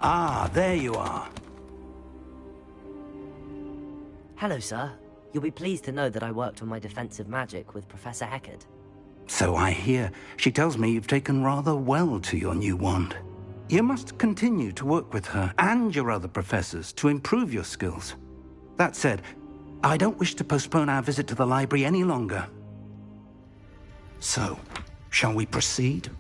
Ah, there you are. Hello, sir. You'll be pleased to know that I worked on my defensive magic with Professor Heckard. So I hear. She tells me you've taken rather well to your new wand. You must continue to work with her and your other professors to improve your skills. That said, I don't wish to postpone our visit to the library any longer. So, shall we proceed?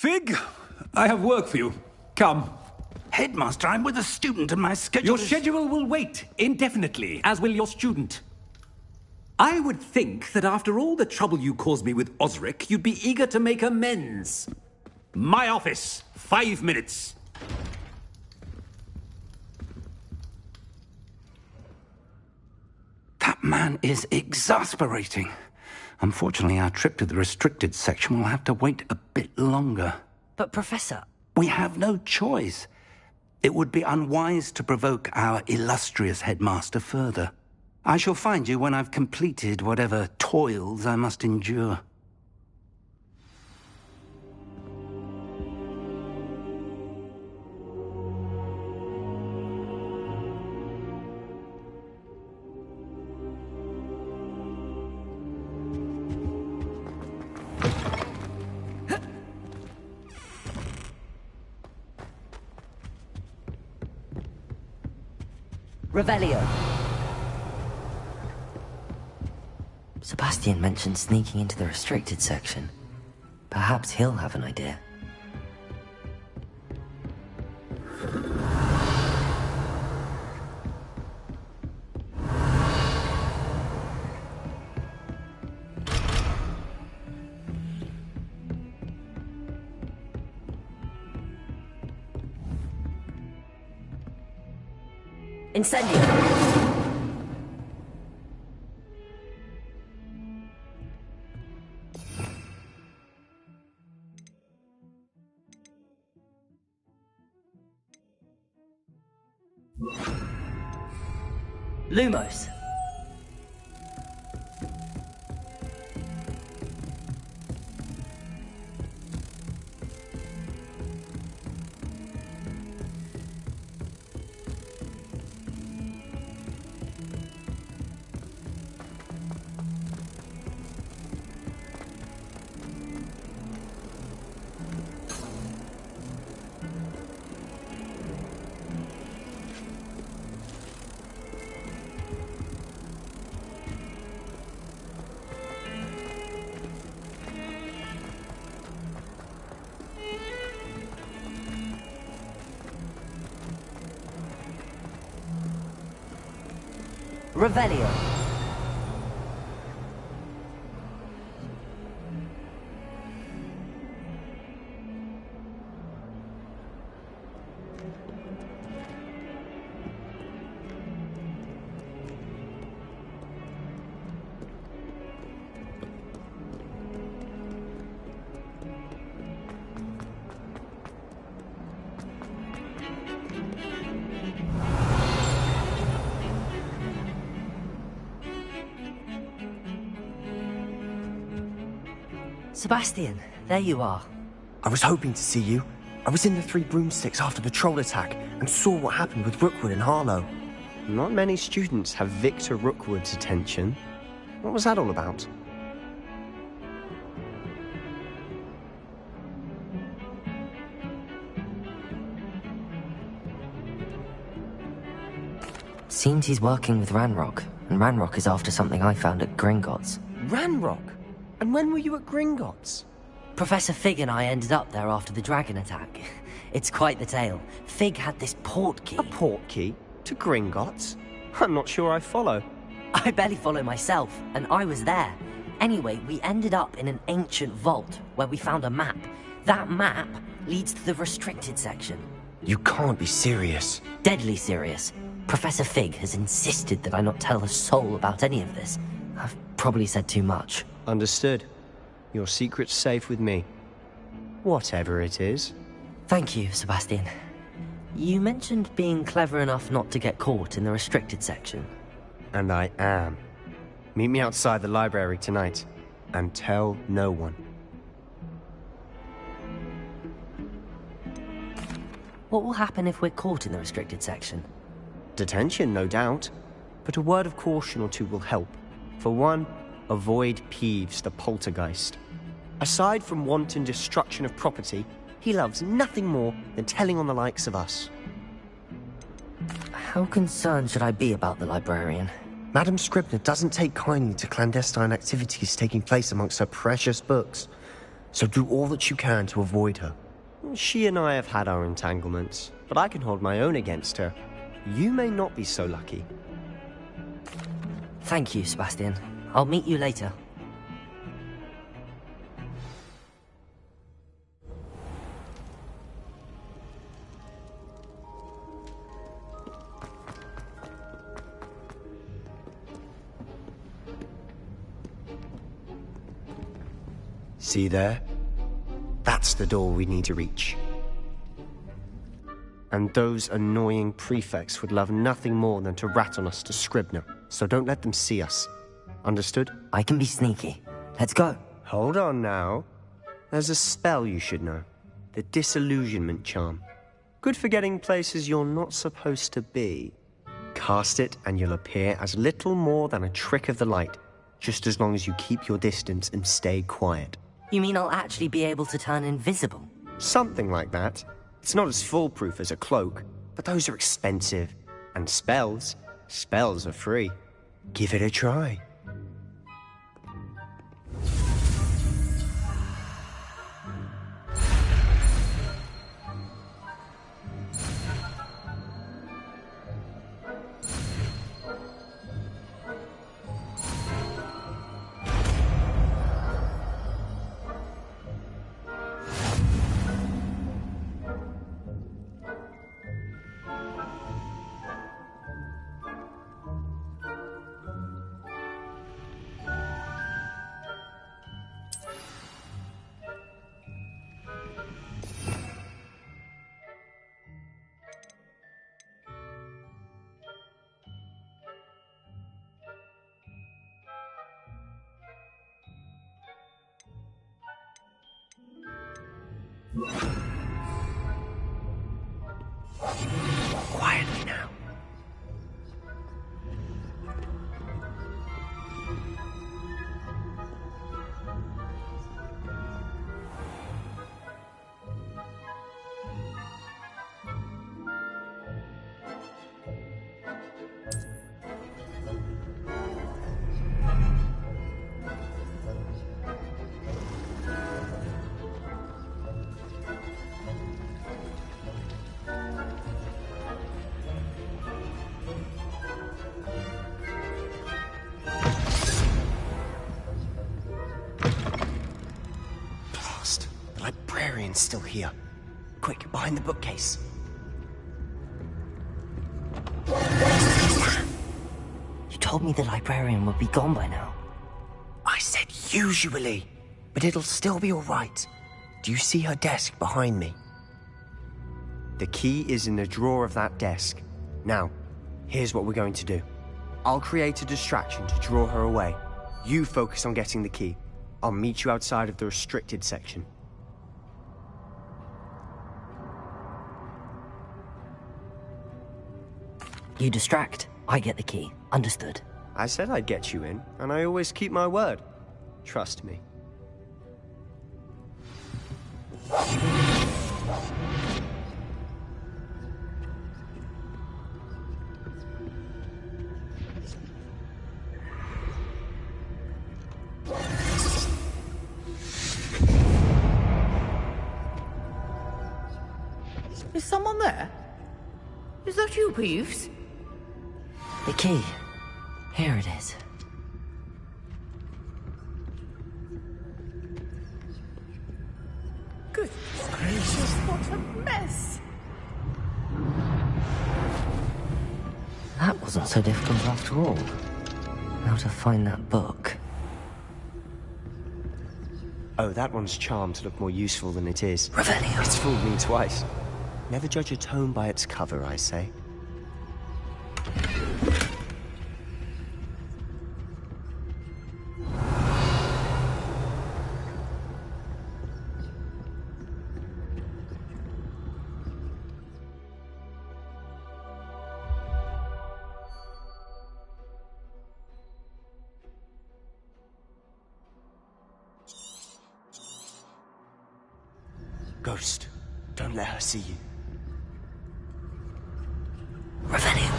Fig, I have work for you. Come. Headmaster, I'm with a student and my schedule Your schedule will wait indefinitely, as will your student. I would think that after all the trouble you caused me with Osric, you'd be eager to make amends. My office, 5 minutes. That man is exasperating. Unfortunately, our trip to the restricted section will have to wait a bit longer. But, Professor... We have no choice. It would be unwise to provoke our illustrious headmaster further. I shall find you when I've completed whatever toils I must endure. Revelio. Sebastian mentioned sneaking into the restricted section. Perhaps he'll have an idea. Incendio! Lumos. Revelio. Sebastian, there you are. I was hoping to see you. I was in the Three Broomsticks after the troll attack and saw what happened with Rookwood and Harlow. Not many students have Victor Rookwood's attention. What was that all about? Seems he's working with Ranrock, and Ranrock is after something I found at Gringotts. Ranrock? And when were you at Gringotts? Professor Fig and I ended up there after the dragon attack. It's quite the tale. Fig had this port key. A port key? To Gringotts? I'm not sure I follow. I barely follow myself, and I was there. Anyway, we ended up in an ancient vault where we found a map. That map leads to the restricted section. You can't be serious. Deadly serious. Professor Fig has insisted that I not tell a soul about any of this. I've probably said too much. Understood. Your secret's safe with me. Whatever it is. Thank you, Sebastian. You mentioned being clever enough not to get caught in the restricted section. And I am. Meet me outside the library tonight. And tell no one. What will happen if we're caught in the restricted section? Detention, no doubt. But a word of caution or two will help. For one, avoid Peeves, the poltergeist. Aside from wanton destruction of property, he loves nothing more than telling on the likes of us. How concerned should I be about the librarian? Madam Scribner doesn't take kindly to clandestine activities taking place amongst her precious books. So do all that you can to avoid her. She and I have had our entanglements, but I can hold my own against her. You may not be so lucky. Thank you, Sebastian. I'll meet you later. See there? That's the door we need to reach. And those annoying prefects would love nothing more than to rat on us to Scribner, so don't let them see us. Understood? I can be sneaky. Let's go. Hold on now. There's a spell you should know. The Disillusionment Charm. Good for getting places you're not supposed to be. Cast it and you'll appear as little more than a trick of the light, just as long as you keep your distance and stay quiet. You mean I'll actually be able to turn invisible? Something like that. It's not as foolproof as a cloak, but those are expensive. And spells are free. Give it a try. Quietly now. Librarian's still here. Quick, behind the bookcase. You told me the librarian would be gone by now. I said usually, but it'll still be all right. Do you see her desk behind me? The key is in the drawer of that desk. Now, here's what we're going to do. I'll create a distraction to draw her away. You focus on getting the key. I'll meet you outside of the restricted section. You distract, I get the key. Understood. I said I'd get you in, and I always keep my word. Trust me. Is someone there? Is that you, Peeves? The key. Here it is. Goodness gracious, what a mess! That wasn't so difficult after all. How to find that book. Oh, that one's charmed to look more useful than it is. Revelio. It's fooled me twice. Never judge a tome by its cover, I say. Ghost, don't let her see you. Revelio.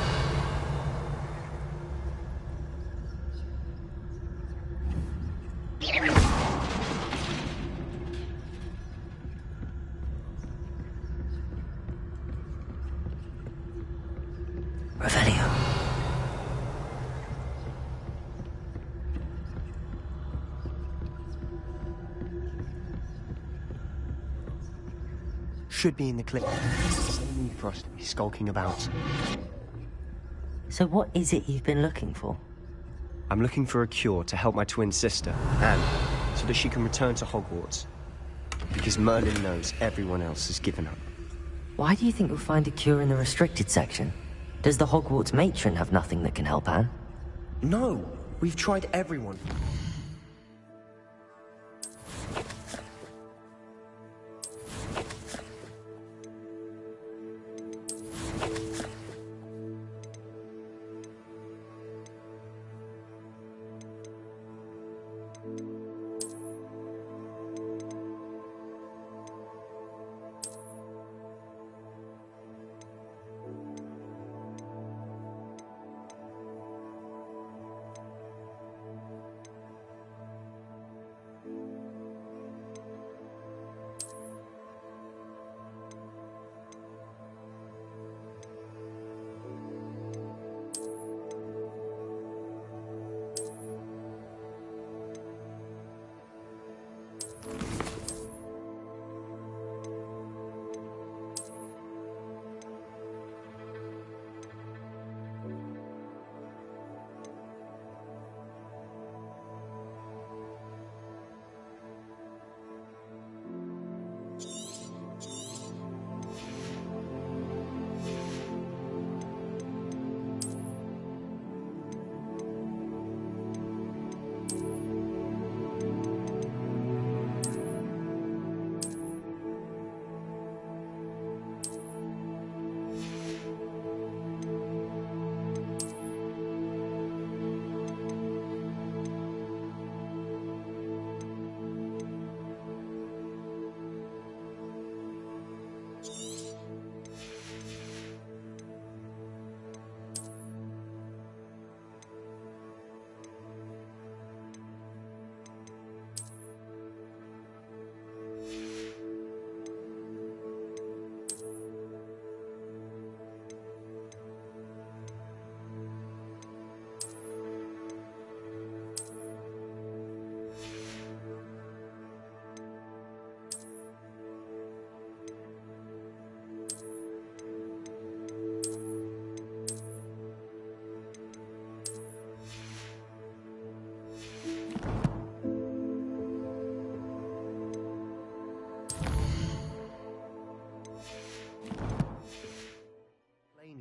Revelio. Should be in the clip. There's no need for us to be skulking about. So what is it you've been looking for? I'm looking for a cure to help my twin sister, Anne, so that she can return to Hogwarts. Because Merlin knows everyone else has given up. Why do you think you'll find a cure in the restricted section? Does the Hogwarts matron have nothing that can help Anne? No! We've tried everyone.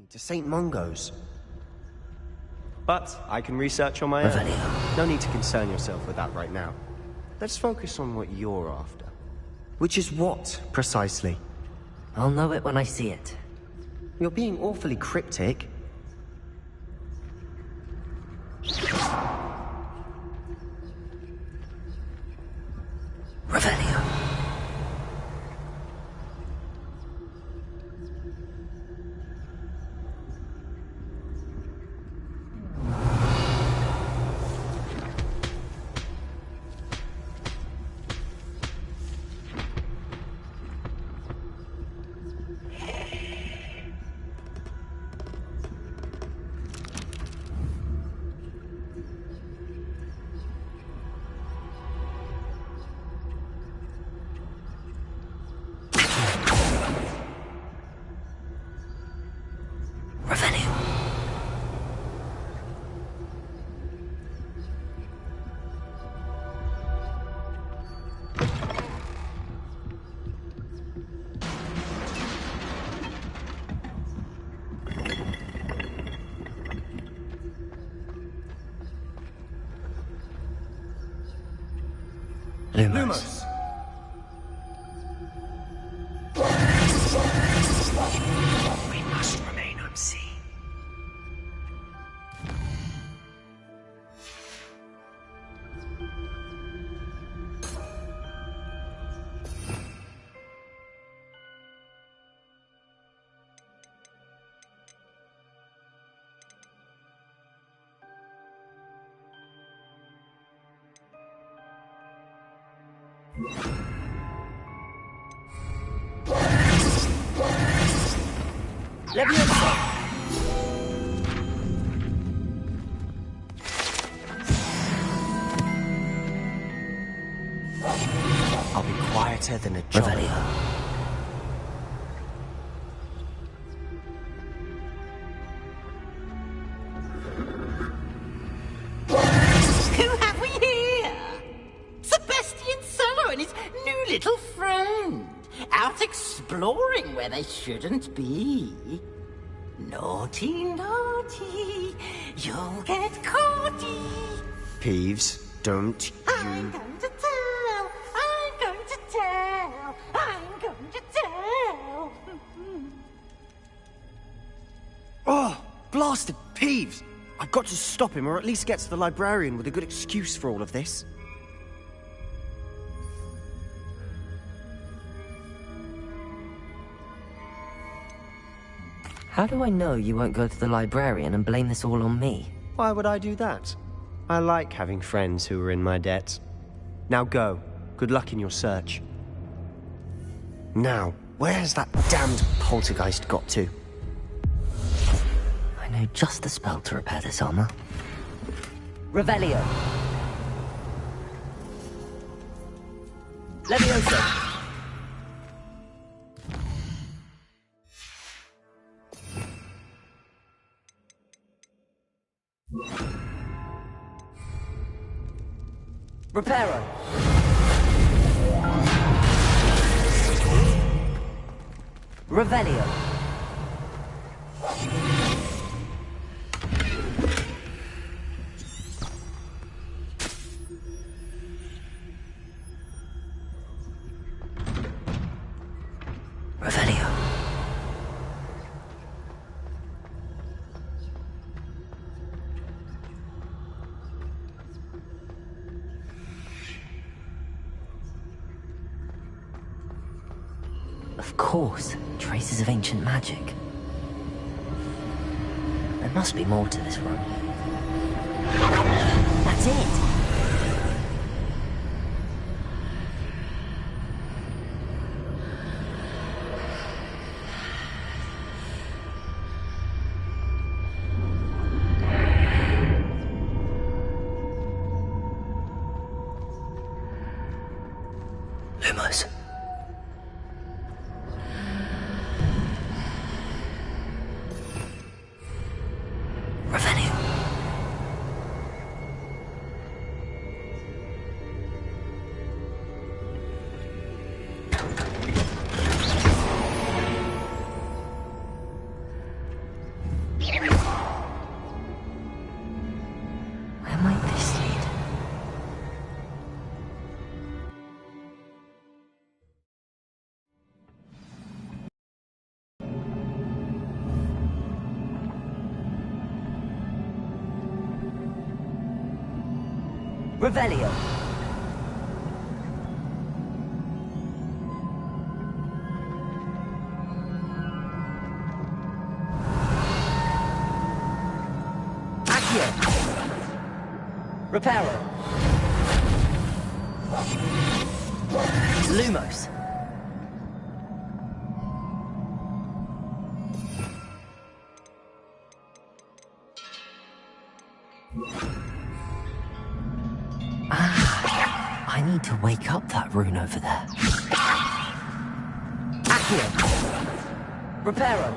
To St. Mungo's. But I can research on my own. No need to concern yourself with that right now. Let's focus on what you're after. Which is what, precisely? I'll know it when I see it. You're being awfully cryptic. Revelio. Lumos! We must remain unseen. Leviosa! better than a job. Revelio. Who have we here? Sebastian Solo and his new little friend. Out exploring where they shouldn't be. Naughty, naughty. You'll get caughty. Peeves, don't I'm you... going to tell. I'm going to tell. I'm going to tell. Oh, blasted Peeves! I've got to stop him, or at least get to the librarian with a good excuse for all of this. How do I know you won't go to the librarian and blame this all on me? Why would I do that? I like having friends who are in my debt. Now go. Good luck in your search. Now, where has that damned poltergeist got to? I know just the spell to repair this armor. Revelio. Levioso. Reparo. Revelio. Revelio. Of course, traces of ancient magic. There must be more to this room. That's it! Lumos. Revenue. Where might this lead? Revelio. Accio. Reparo. Lumos. I need to wake up that rune over there. Accio. Reparo.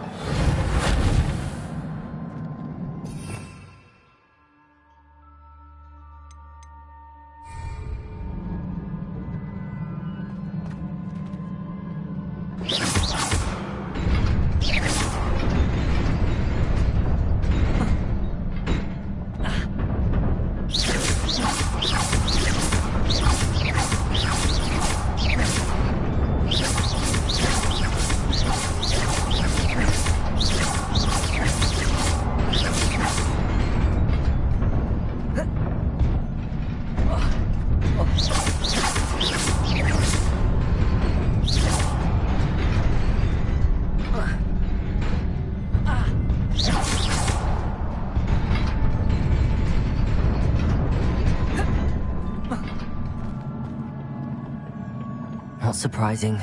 Not surprising.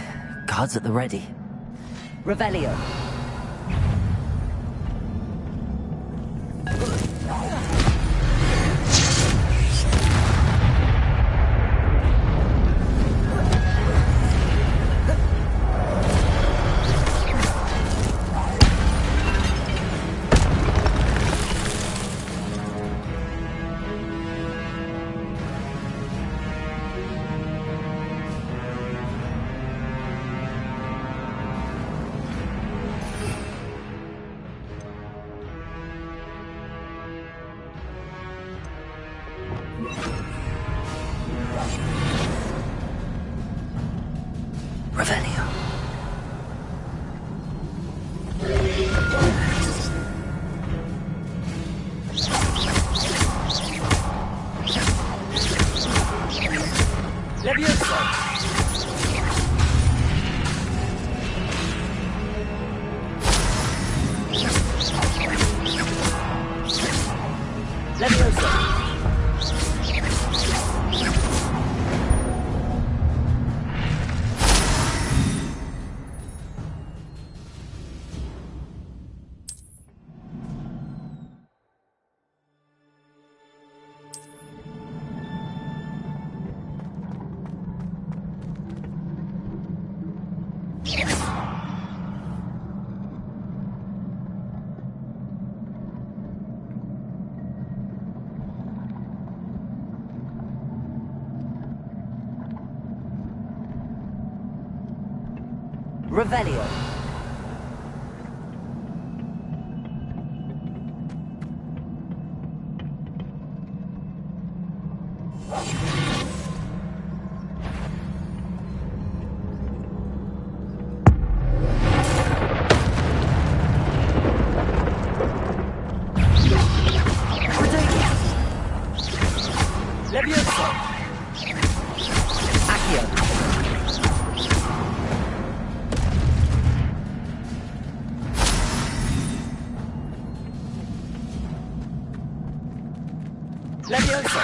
Guards at the ready. Revelio. Revelio. Levioso. Accio. Levioso.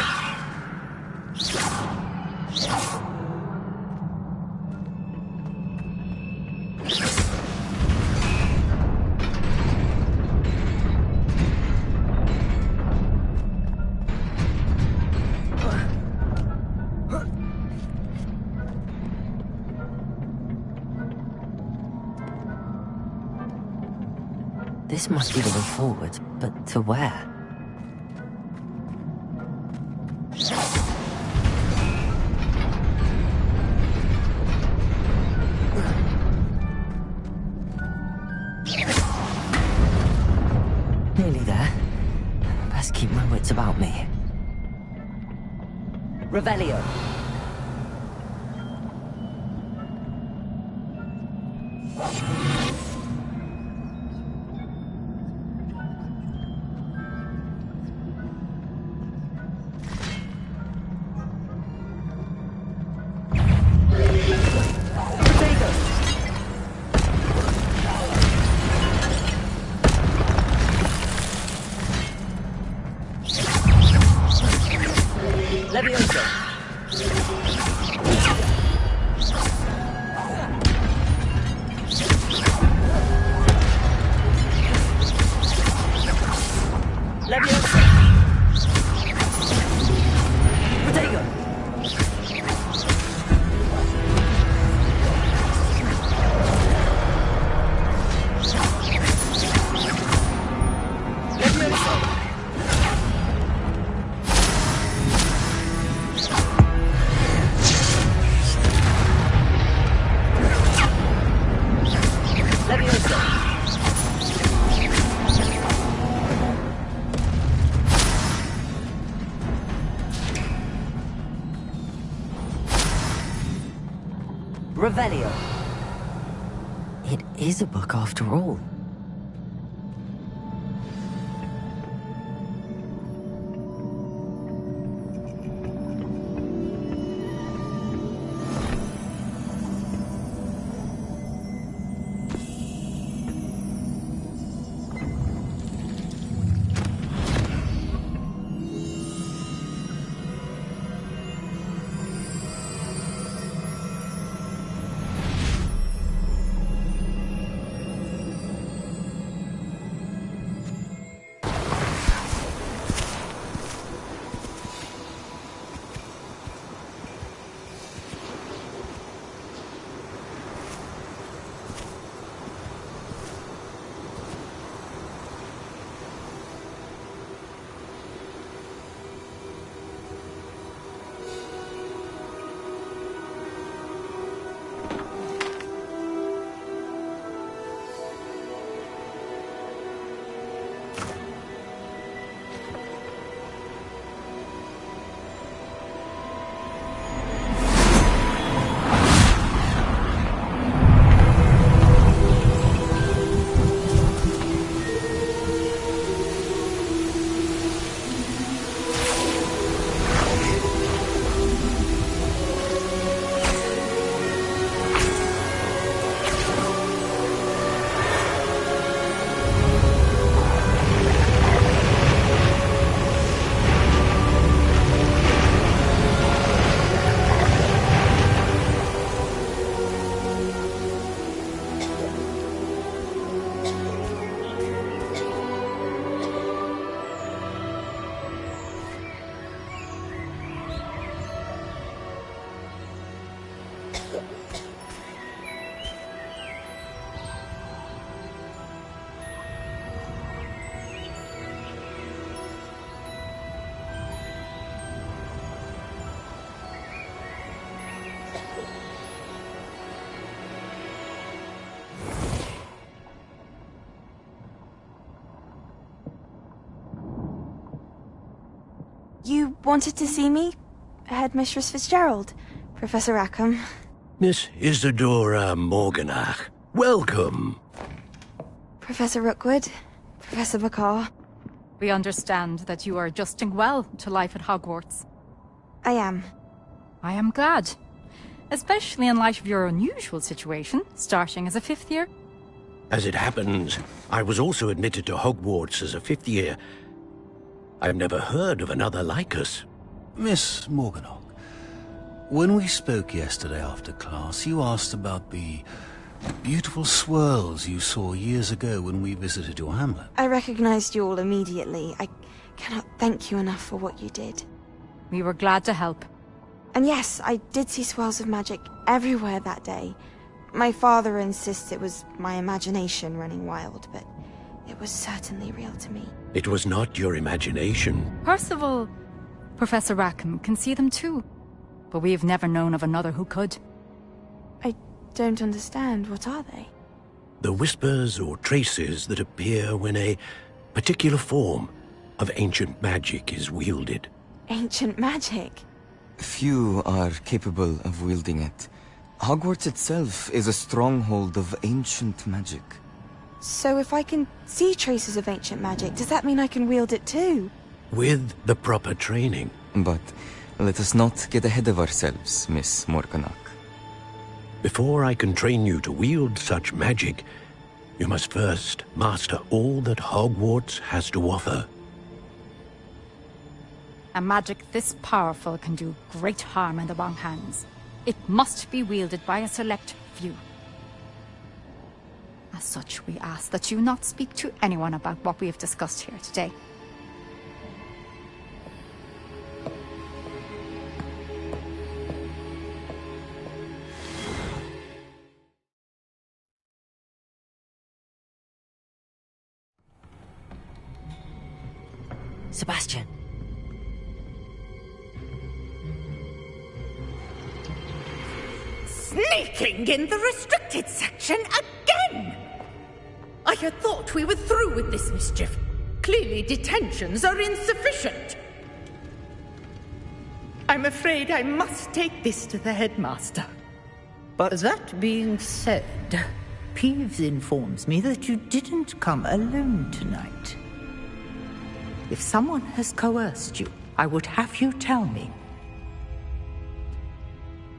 This must be the way forward, but to where? Nearly there. Best keep my wits about me. Revelio. Levioso. Levioso. Protego. Levioso. Levioso. Revelio. It is a book after all. You wanted to see me? Headmistress Fitzgerald? Professor Rackham? Miss Isadora Morganach, welcome. Professor Rookwood? Professor Bakar? We understand that you are adjusting well to life at Hogwarts. I am. I am glad. Especially in light of your unusual situation, starting as a 5th year. As it happens, I was also admitted to Hogwarts as a 5th year. I've never heard of another like us. Miss Morganach, when we spoke yesterday after class, you asked about the beautiful swirls you saw years ago when we visited your hamlet. I recognized you all immediately. I cannot thank you enough for what you did. We were glad to help. And yes, I did see swirls of magic everywhere that day. My father insists it was my imagination running wild, but it was certainly real to me. It was not your imagination. Percival, Professor Rackham can see them too. But we have never known of another who could. I don't understand. What are they? The whispers or traces that appear when a particular form of ancient magic is wielded. Ancient magic? Few are capable of wielding it. Hogwarts itself is a stronghold of ancient magic. So if I can see traces of ancient magic, does that mean I can wield it too? With the proper training. But let us not get ahead of ourselves, Miss Morganach. Before I can train you to wield such magic, you must first master all that Hogwarts has to offer. A magic this powerful can do great harm in the wrong hands. It must be wielded by a select few. As such, we ask that you not speak to anyone about what we have discussed here today. Sebastian. Sneaking in the restricted section again! I had thought we were through with this mischief. Clearly detentions are insufficient. I'm afraid I must take this to the headmaster. But that being said, Peeves informs me that you didn't come alone tonight. If someone has coerced you, I would have you tell me.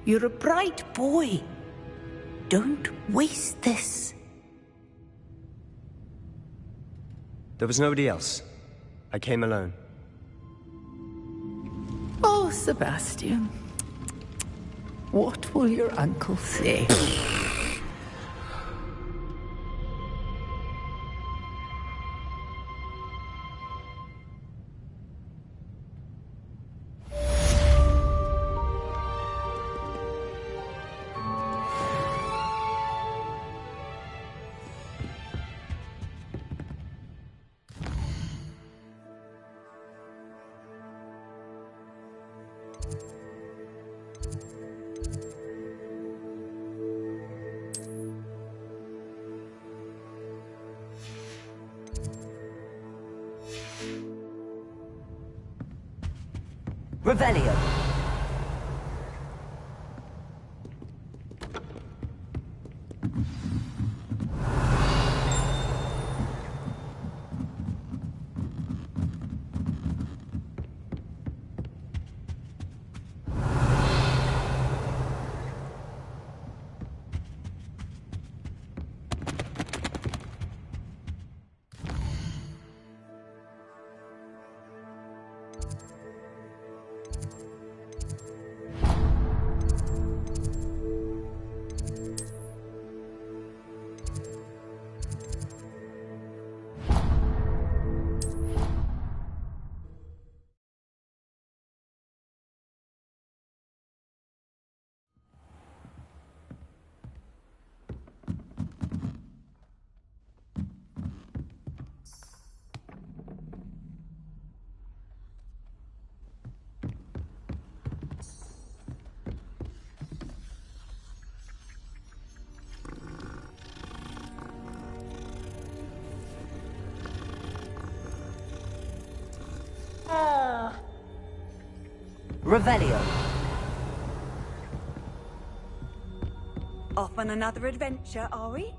You're a bright boy. Don't waste this. There was nobody else. I came alone. Oh, Sebastian. What will your uncle say? Revelio. Revelio. Off on another adventure, are we?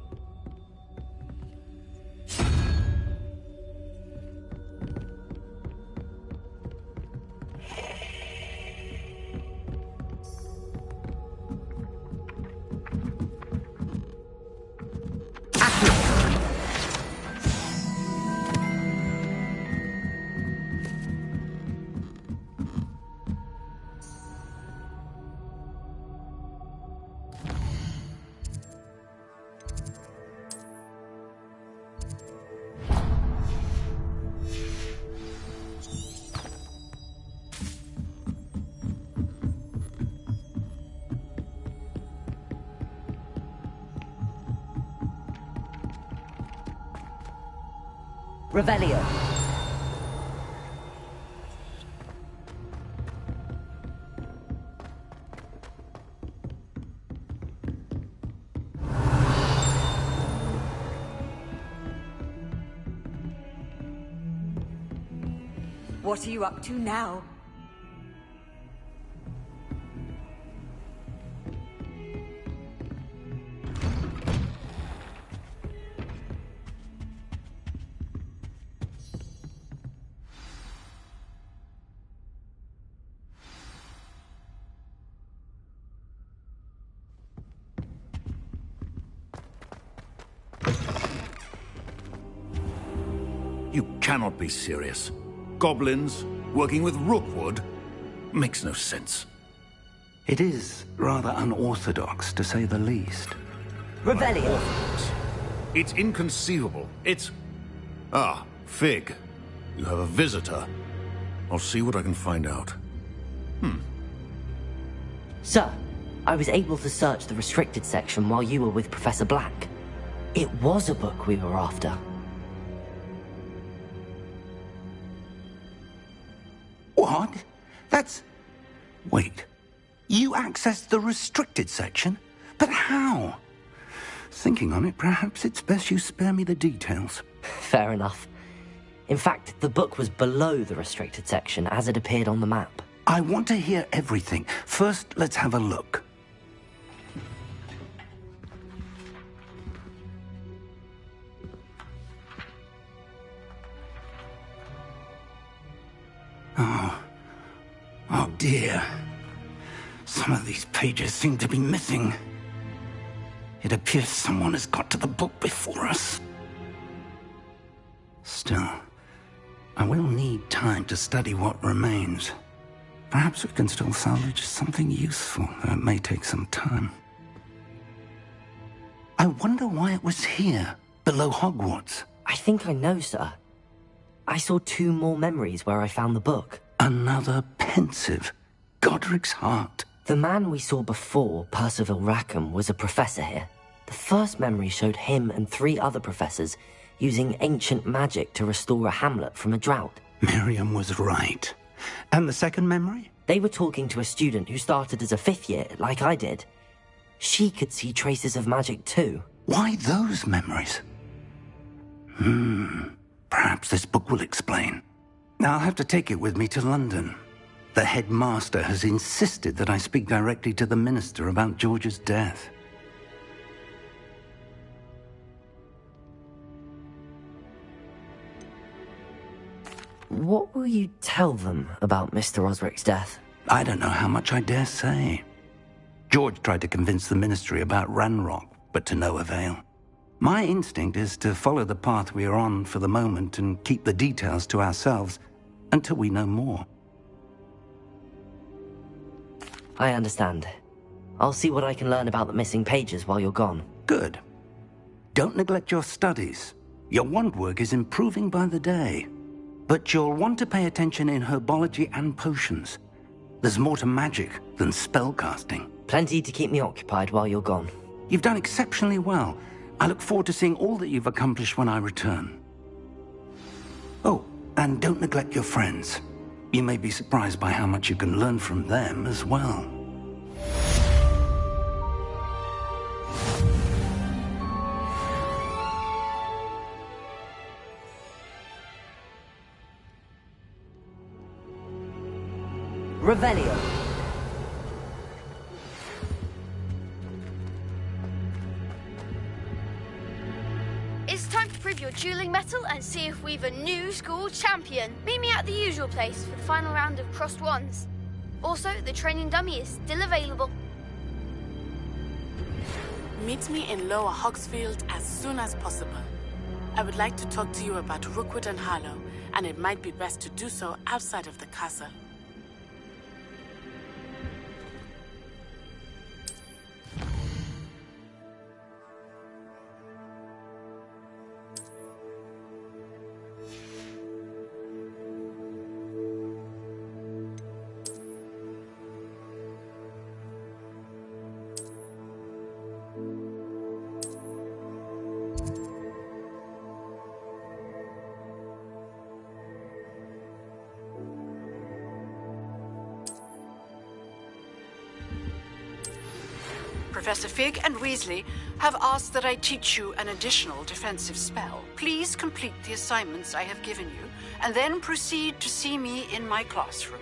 Revelio. What are you up to now? You cannot be serious. Goblins working with Rookwood makes no sense. It is rather unorthodox, to say the least. Revelio. It's inconceivable. It's... Ah, Fig. You have a visitor. I'll see what I can find out. Sir, I was able to search the restricted section while you were with Professor Black. It was a book we were after. What? That's... Wait. You accessed the restricted section? But how? Thinking on it, perhaps it's best you spare me the details. Fair enough. In fact, the book was below the restricted section as it appeared on the map. I want to hear everything. First, let's have a look. Oh dear. Some of these pages seem to be missing. It appears someone has got to the book before us. Still, I will need time to study what remains. Perhaps we can still salvage something useful, though it may take some time. I wonder why it was here, below Hogwarts. I think I know, sir. I saw 2 more memories where I found the book. Another pensive. Godric's heart. The man we saw before, Percival Rackham, was a professor here. The first memory showed him and 3 other professors using ancient magic to restore a hamlet from a drought. Miriam was right. And the second memory? They were talking to a student who started as a 5th year, like I did. She could see traces of magic too. Why those memories? Perhaps this book will explain. I'll have to take it with me to London. The headmaster has insisted that I speak directly to the minister about George's death. What will you tell them about Mr. Osric's death? I don't know how much I dare say. George tried to convince the ministry about Ranrock, but to no avail. My instinct is to follow the path we are on for the moment and keep the details to ourselves until we know more. I understand. I'll see what I can learn about the missing pages while you're gone. Good. Don't neglect your studies. Your wand work is improving by the day. But you'll want to pay attention in herbology and potions. There's more to magic than spellcasting. Plenty to keep me occupied while you're gone. You've done exceptionally well. I look forward to seeing all that you've accomplished when I return. Oh, and don't neglect your friends. You may be surprised by how much you can learn from them as well. Revelio. It's time to prove your dueling mettle and see if we've a new school champion. Meet me at the usual place for the final round of crossed wands. Also, the training dummy is still available. Meet me in Lower Hogsfield as soon as possible. I would like to talk to you about Rookwood and Harlow, and it might be best to do so outside of the castle. Professor Fig and Weasley have asked that I teach you an additional defensive spell. Please complete the assignments I have given you, and then proceed to see me in my classroom.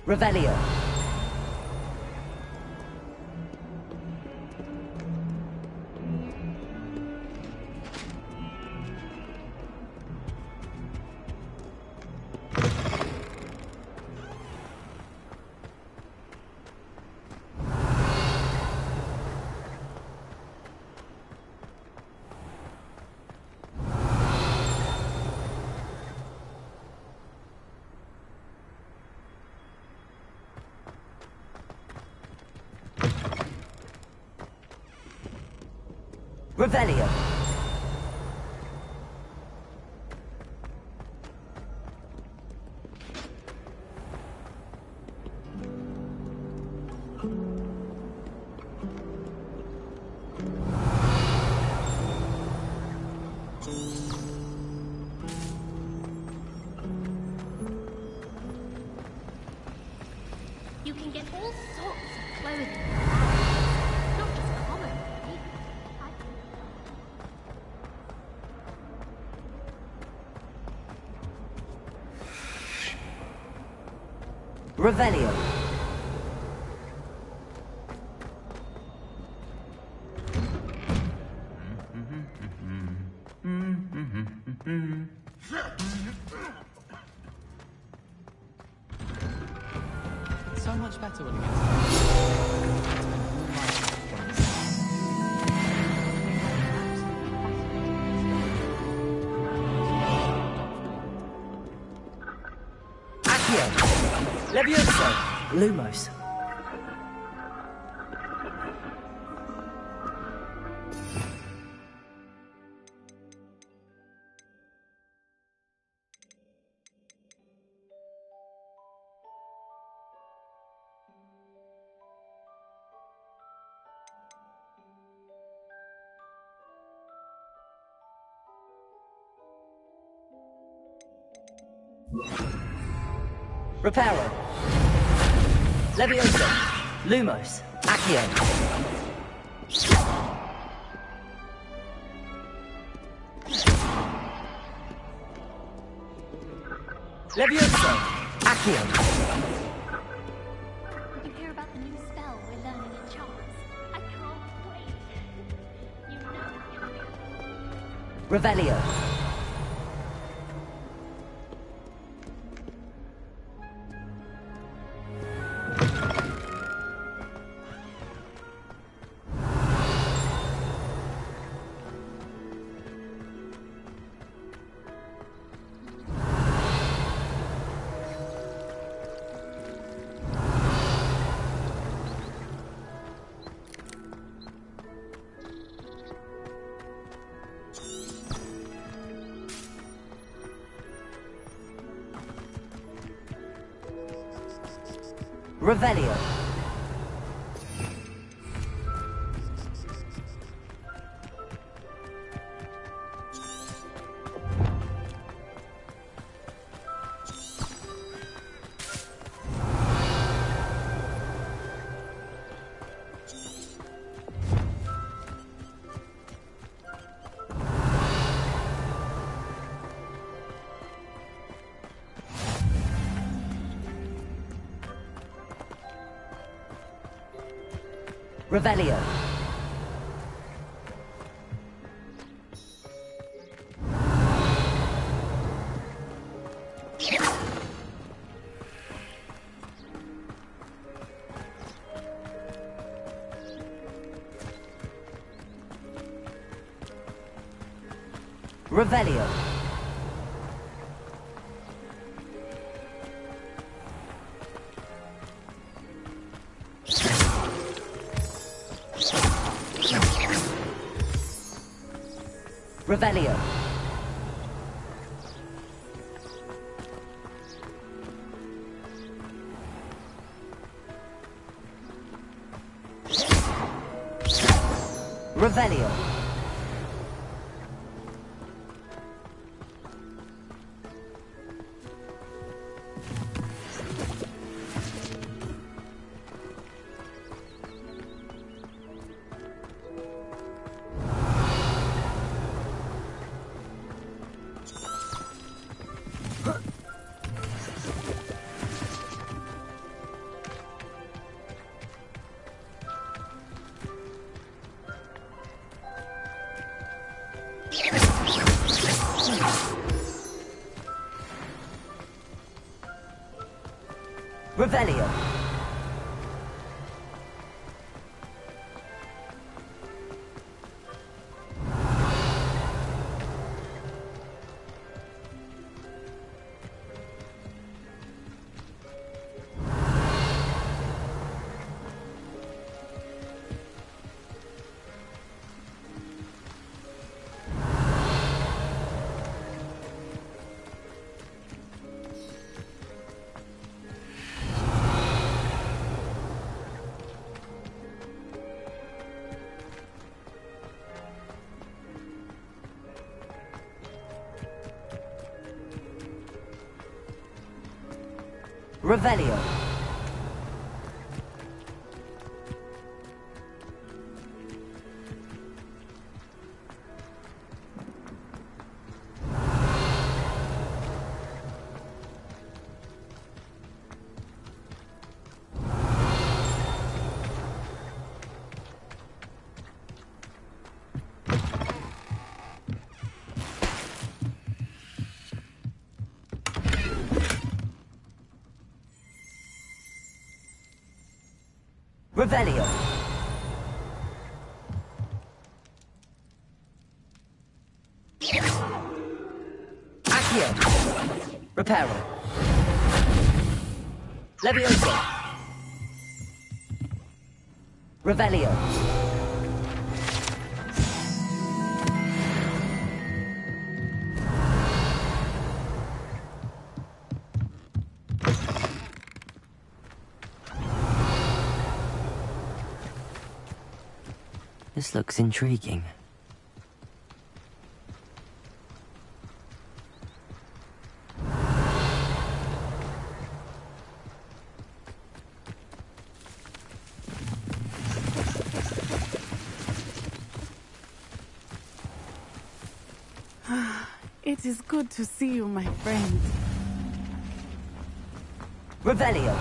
Revelio. Revelio. You can get all sorts of clothing. Not just common, really. Revelio. So much better when it gets Accio. Levioso. Lumos. Reparo. Levioso. Lumos. Accio. Levioso. Accio. You hear about the new spell we're learning in Charles? I can't wait. You know it will. Revelio. Revelio. Revelio. Revelio. Revelio. Revelio. Revelio. Revelio. Revelio. Accio. Reparo. Levioso. Revelio. This looks intriguing. It is good to see you, my friend. Revelio.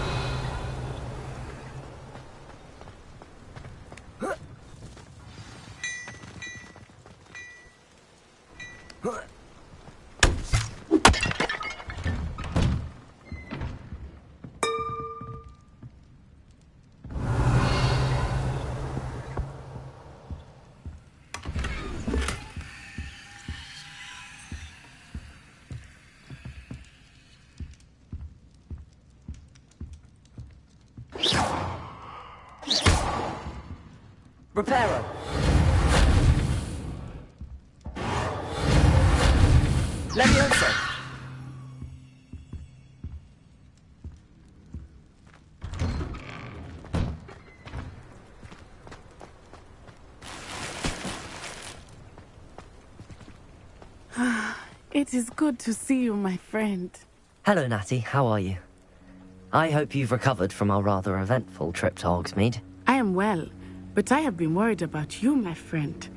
Reparo. Levioso. It is good to see you, my friend. Hello, Natty. How are you? I hope you've recovered from our rather eventful trip to Hogsmeade. I am well, but I have been worried about you, my friend.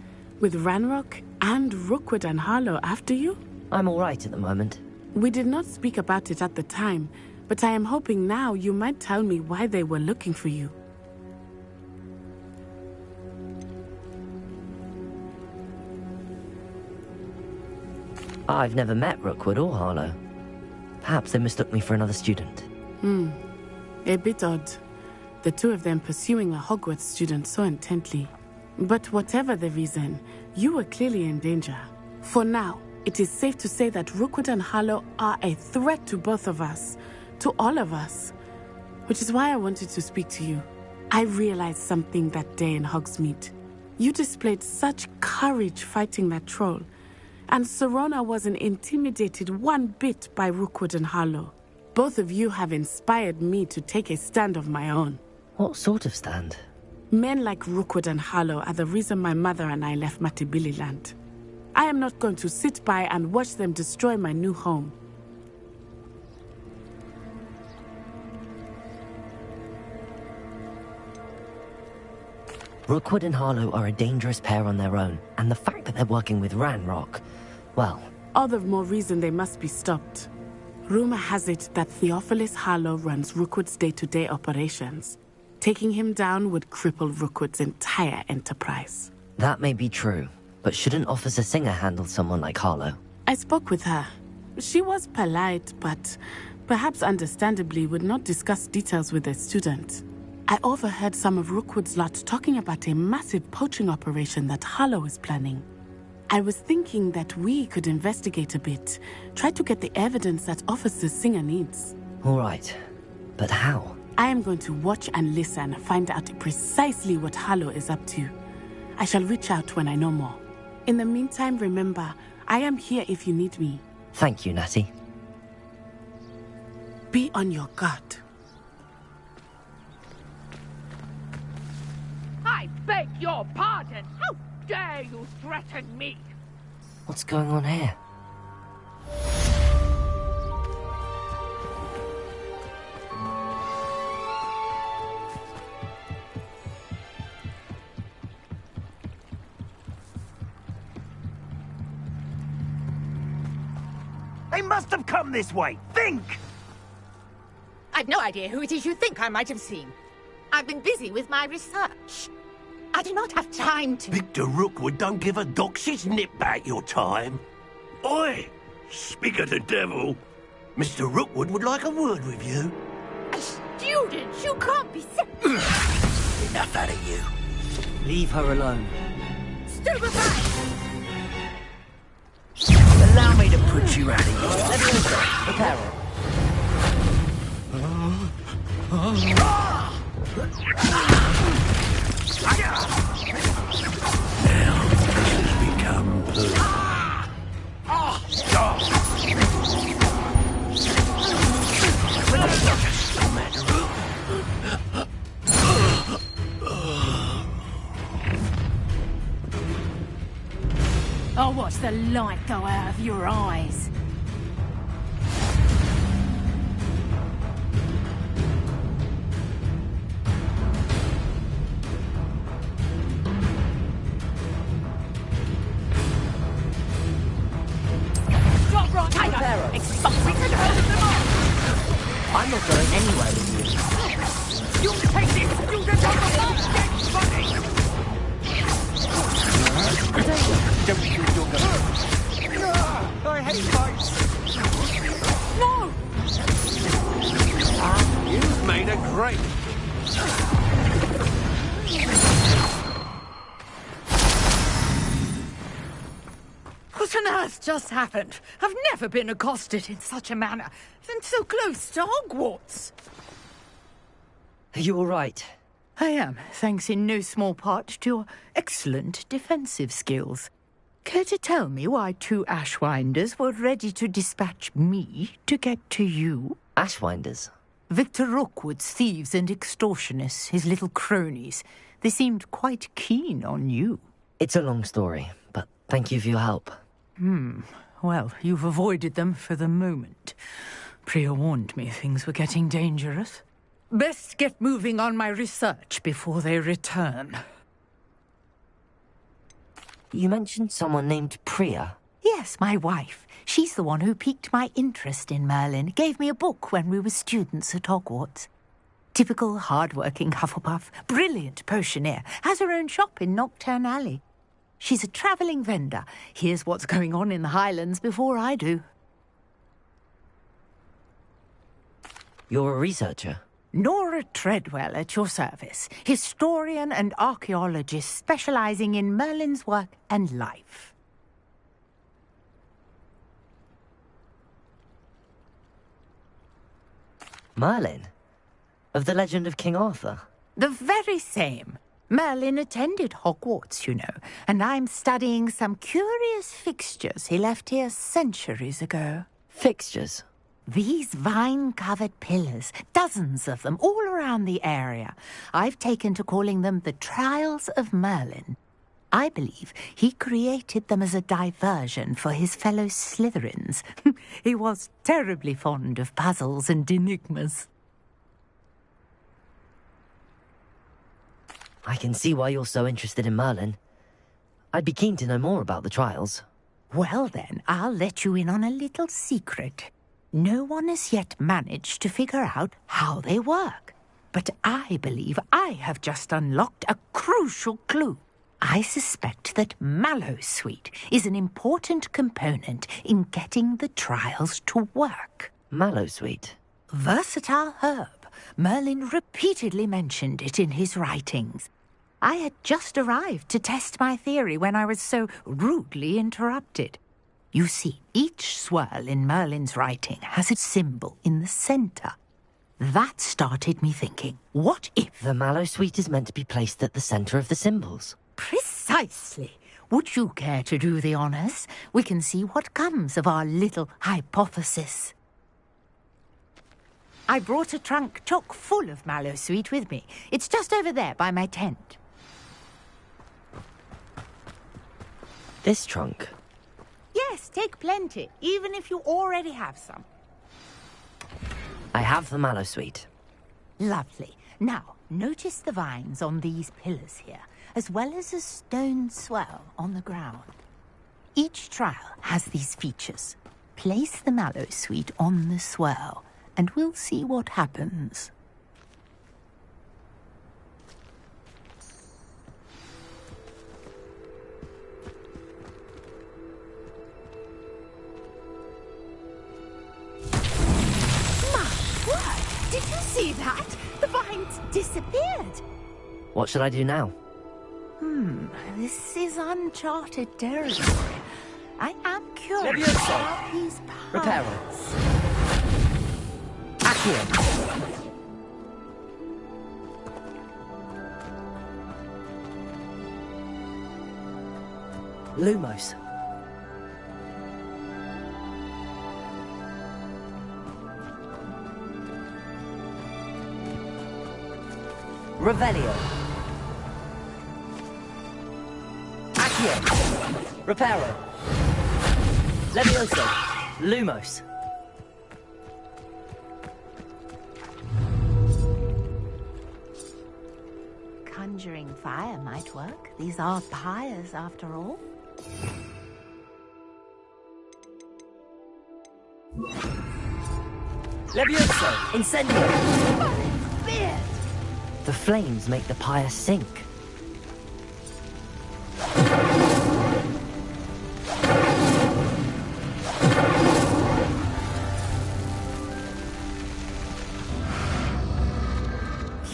With Ranrock and Rookwood and Harlow after you? I'm all right at the moment. We did not speak about it at the time, but I am hoping now you might tell me why they were looking for you. I've never met Rookwood or Harlow. Perhaps they mistook me for another student. A bit odd. The two of them pursuing a Hogwarts student so intently. But whatever the reason, you were clearly in danger. For now, it is safe to say that Rookwood and Harlow are a threat to both of us. To all of us. Which is why I wanted to speak to you. I realized something that day in Hogsmeade. You displayed such courage fighting that troll. And Serona wasn't intimidated one bit by Rookwood and Harlow. Both of you have inspired me to take a stand of my own. What sort of stand? Men like Rookwood and Harlow are the reason my mother and I left Matibili land. I am not going to sit by and watch them destroy my new home. Rookwood and Harlow are a dangerous pair on their own, and the fact that they're working with Ranrock, well... All the more reason they must be stopped. Rumor has it that Theophilus Harlow runs Rookwood's day-to-day operations. Taking him down would cripple Rookwood's entire enterprise. That may be true, but shouldn't Officer Singer handle someone like Harlow? I spoke with her. She was polite, but perhaps understandably would not discuss details with a student. I overheard some of Rookwood's lot talking about a massive poaching operation that Harlow is planning. I was thinking that we could investigate a bit, try to get the evidence that Officer Singer needs. All right, but how? I am going to watch and listen, find out precisely what Harlow is up to. I shall reach out when I know more. In the meantime, remember, I am here if you need me. Thank you, Natty. Be on your guard. I beg your pardon! How dare you threaten me? What's going on here? They must have come this way. Think! I've no idea who it is you think I might have seen. I've been busy with my research. I do not have time to... Victor Rookwood don't give a doxy's nip back your time. Oi! Speak of the devil. Mr. Rookwood would like a word with you. A student? You can't be... Enough out of you. Leave her alone. Stupefy! Allow me to put you out of here. Let me go. Prepare her. Now this has become personal. I'll watch the light go out of your eyes. Stop right here! Expect we can hold them off! I'm not going anywhere with you. You'll take this student on the last dead body! Don't think you're going. I hate fights. No! You've made a great... What on earth just happened? I've never been accosted in such a manner, and so close to Hogwarts. Are you all right? I am, thanks in no small part to your excellent defensive skills. Care to tell me why 2 Ashwinders were ready to dispatch me to get to you? Ashwinders? Victor Rookwood's thieves and extortionists, his little cronies. They seemed quite keen on you. It's a long story, but thank you for your help. Well, you've avoided them for the moment. Priya warned me things were getting dangerous. Best get moving on my research before they return. You mentioned someone named Priya. Yes, my wife. She's the one who piqued my interest in Merlin. Gave me a book when we were students at Hogwarts. Typical hard-working Hufflepuff, brilliant potioneer, has her own shop in Knockturn Alley. She's a travelling vendor. Hears what's going on in the Highlands before I do. You're a researcher? Nora Treadwell at your service, historian and archaeologist specialising in Merlin's work and life. Merlin? Of the legend of King Arthur? The very same. Merlin attended Hogwarts, you know, and I'm studying some curious fixtures he left here centuries ago. Fixtures? These vine-covered pillars, dozens of them, all around the area. I've taken to calling them the Trials of Merlin. I believe he created them as a diversion for his fellow Slytherins. He was terribly fond of puzzles and enigmas. I can see why you're so interested in Merlin. I'd be keen to know more about the trials. Well then, I'll let you in on a little secret. No one has yet managed to figure out how they work. But I believe I have just unlocked a crucial clue. I suspect that Mallowsweet is an important component in getting the trials to work. Mallowsweet? Versatile herb. Merlin repeatedly mentioned it in his writings. I had just arrived to test my theory when I was so rudely interrupted. You see, each swirl in Merlin's writing has a symbol in the centre. That started me thinking, what if... The Mallowsweet is meant to be placed at the centre of the symbols. Precisely. Would you care to do the honours? We can see what comes of our little hypothesis. I brought a trunk chock full of Mallowsweet with me. It's just over there by my tent. This trunk? Yes, take plenty, even if you already have some. I have the Mallowsweet. Lovely. Now, notice the vines on these pillars here, as well as a stone swell on the ground. Each trial has these features. Place the mallow sweet on the swirl, and we'll see what happens. Did you see that? The vines disappeared. What should I do now? This is uncharted territory. I am curious Leviosa. about these Reparo. powers. Accio. Lumos. Revelio. Accio. Reparo. Levioso. Lumos. Conjuring fire might work. These are pyres, after all. Levioso. Incendio. The flames make the pyre sink.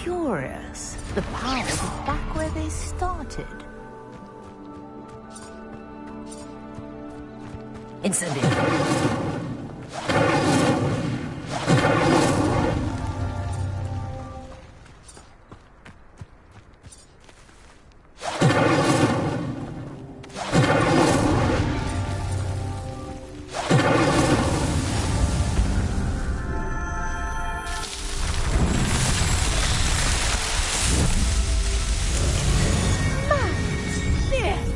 Curious. The powers are back where they started. Incendio.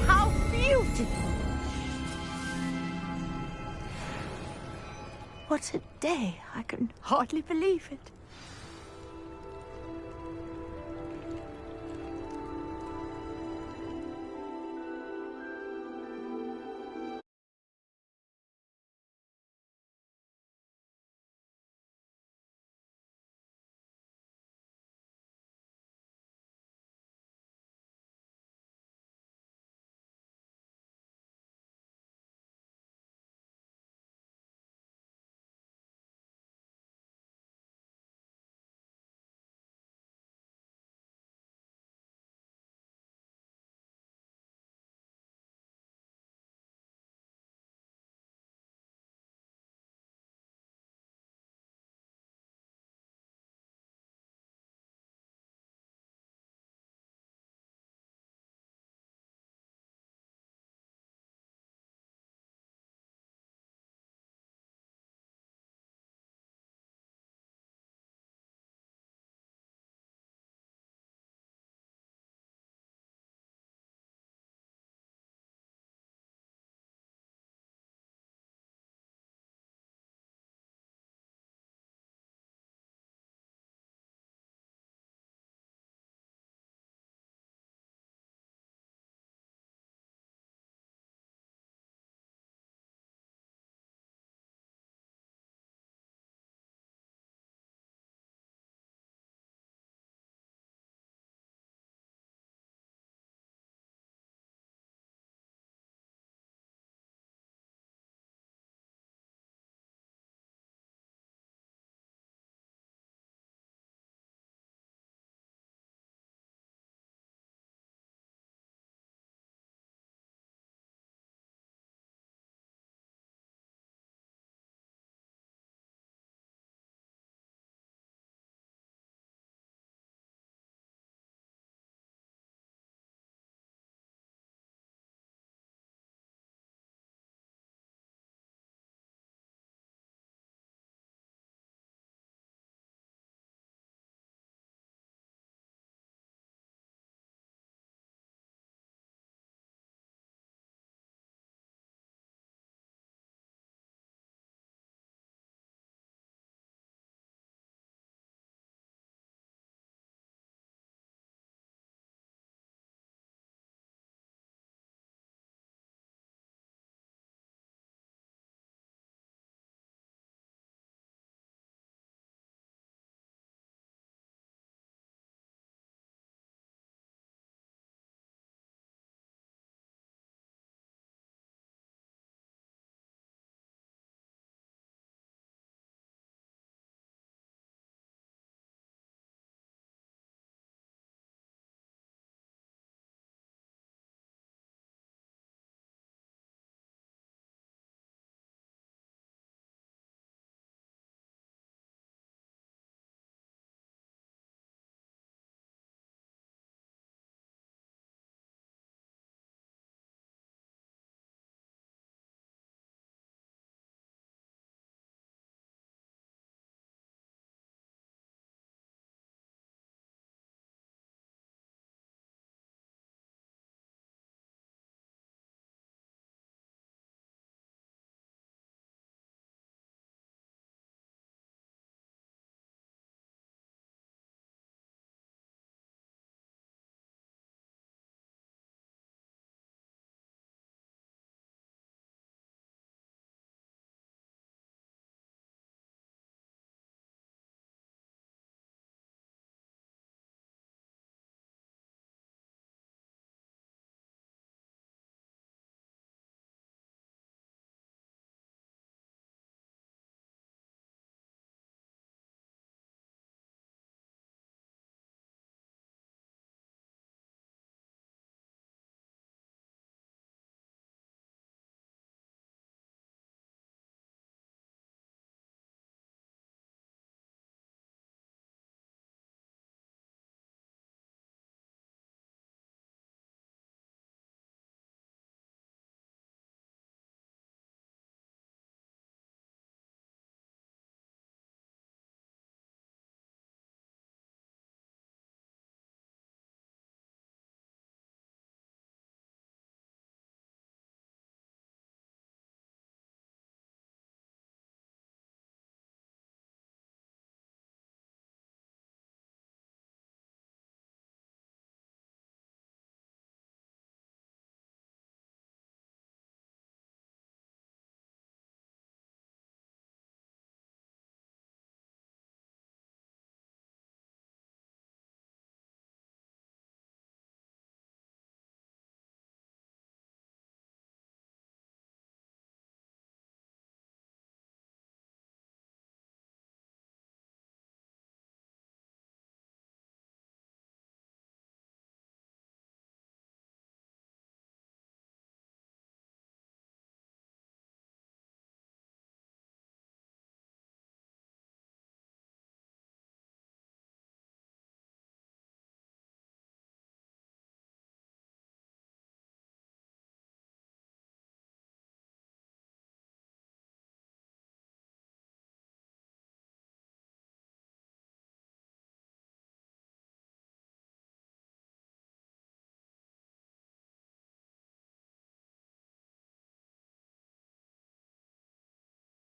How beautiful! What a day! I can hardly believe it.